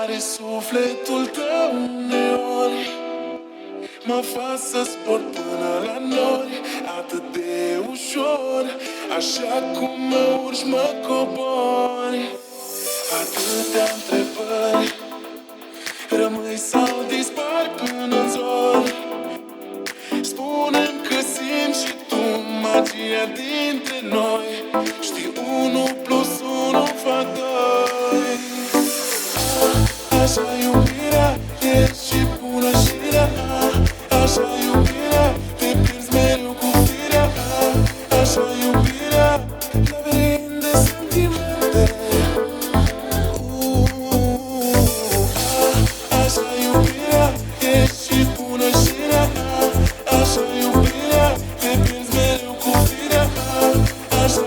Are sufletul tău uneori mă fac să zbor până la nori, atât de ușor, așa cum mă urci, mă cobori. Atâtea întrebări, rămâi sau dispari până-n zor. Spune-mi că simți și tu magia dintre noi. Știi 1 + 1 fac 2. Așa iubirea e și bună și rea. Așa iubirea, te pierzi mereu cu firea. Așa iubirea, labirint de sentimente. Așa iubirea e și bună și rea. Așa iubirea, te pierzi mereu cu firea. Așa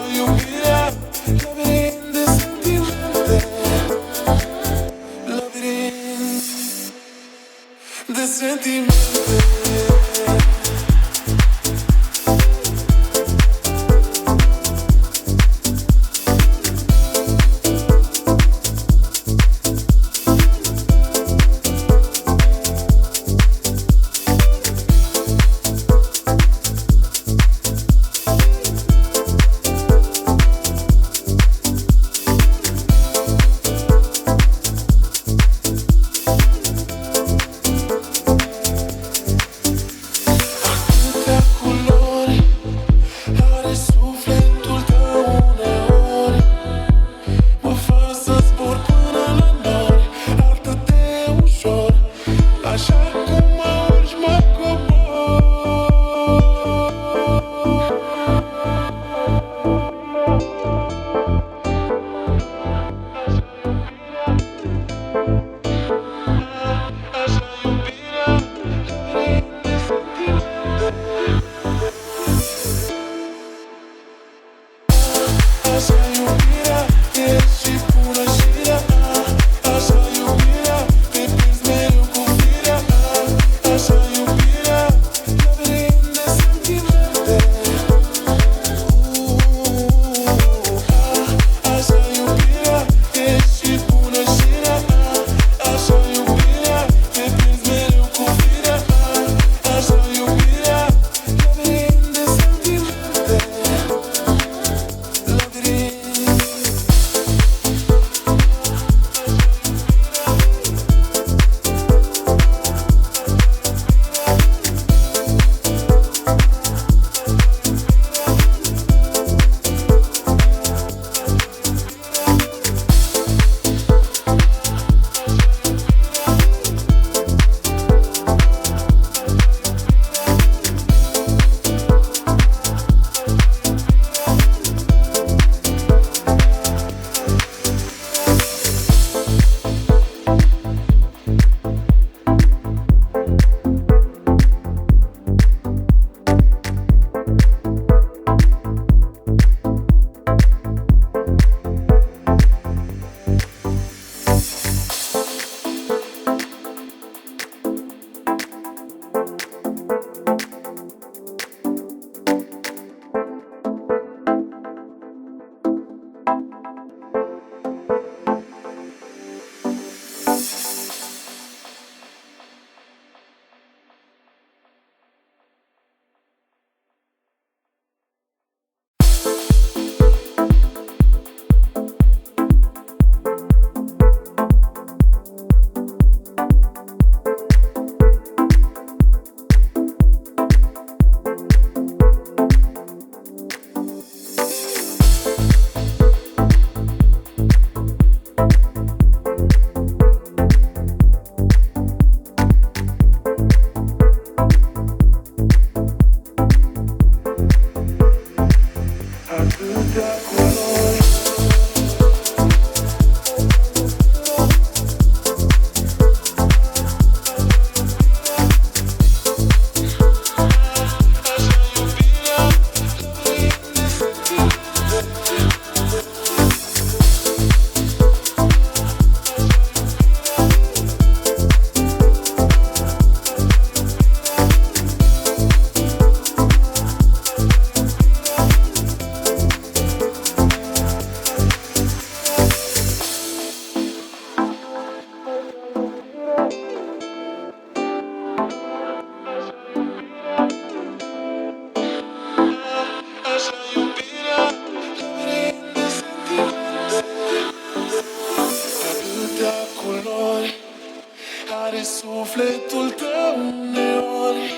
Sufletul tău uneori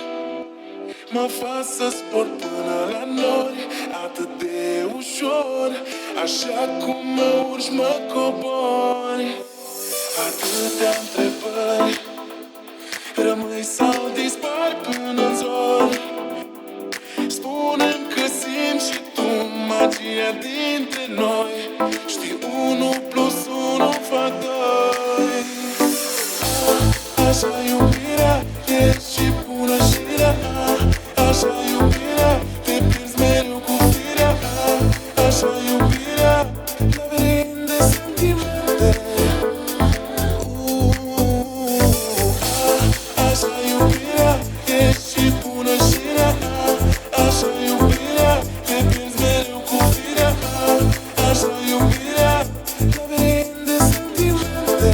mă fac să zbor până la nori, atât de ușor, așa cum mă urci, mă cobori. Atâtea întrebări, rămâi sau dispari până-n zori. Spune-mi că simți și tu magia dintre noi. Știi 1+1 fac 2. Așa iubirea, ești și bună și rea. Așa iubirea, te pierzi mereu cu firea. Așa iubirea, labirint de sentimente. Așa iubirea, ești și bună și rea. Așa iubirea, te pierzi mereu cu firea. Așa iubirea, labirint de sentimente.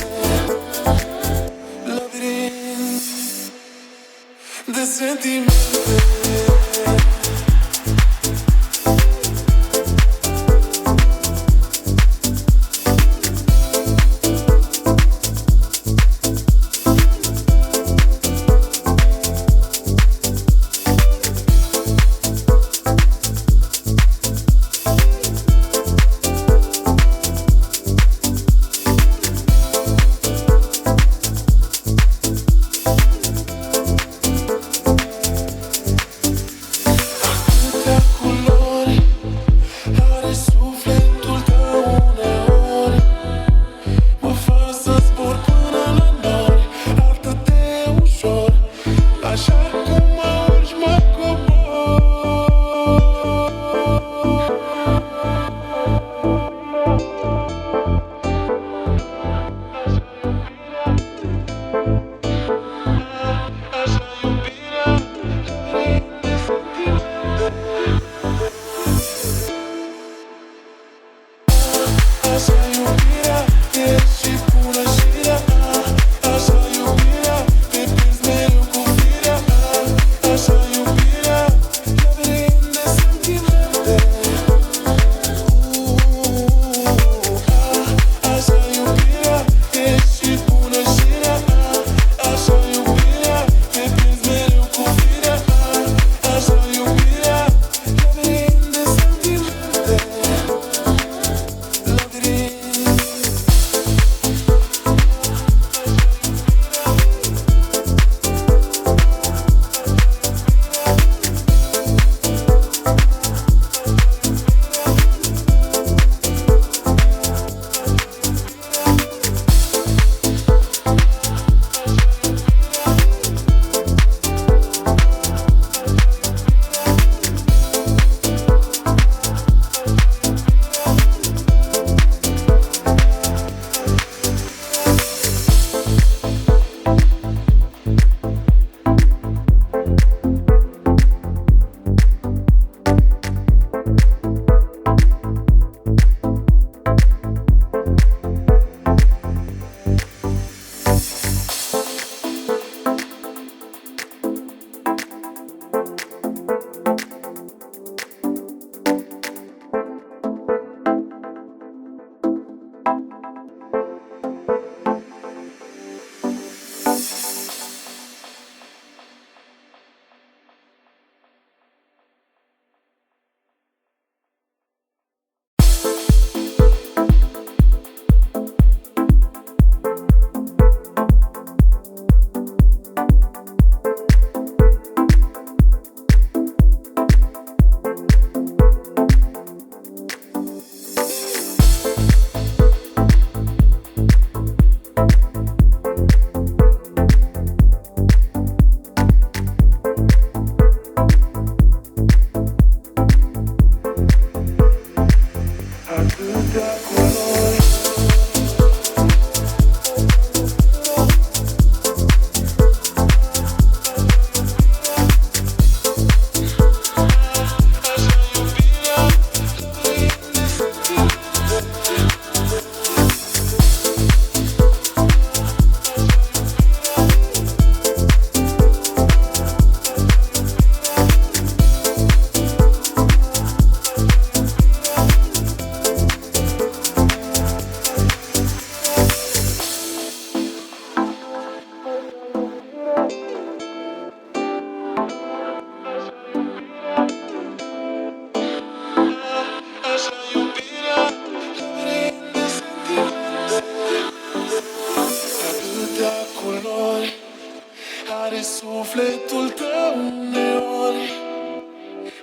De sentimente.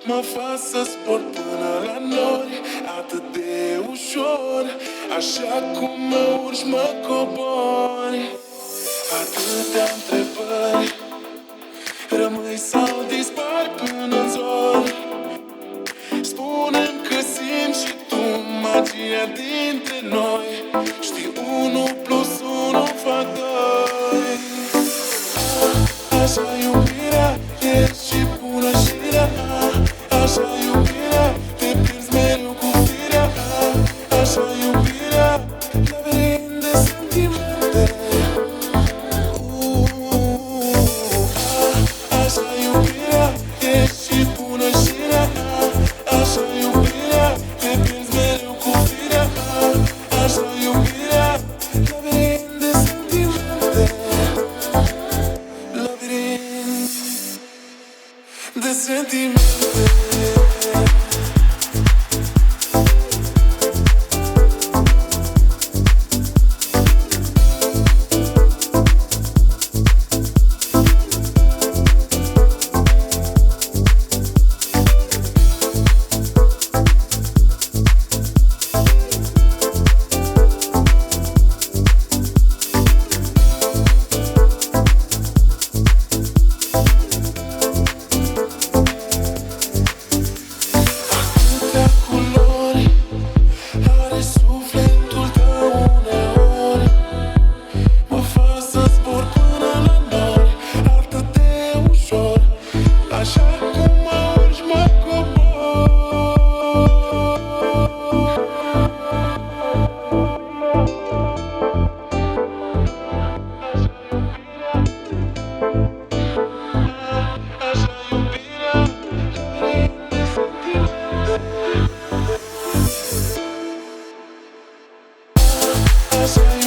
mă fac să zbor până la nori, atât de ușor. Așa cum mă urci, mă cobori. Atâtea întrebări, rămâi sau dispari până-n zor. Spune-mi că simți și tu magia dintre noi. Știi 1+1 fac 2. Așa iubirea e și bună și rea. Așa iubirea, te pierzi mereu cu firea. Așa iubirea, labirint de sentimente. Așa iubirea e și bună și rea. Așa iubirea, te pierzi mereu cu firea. Așa iubirea, labirint de sentimente. Labirint de sentimente. That's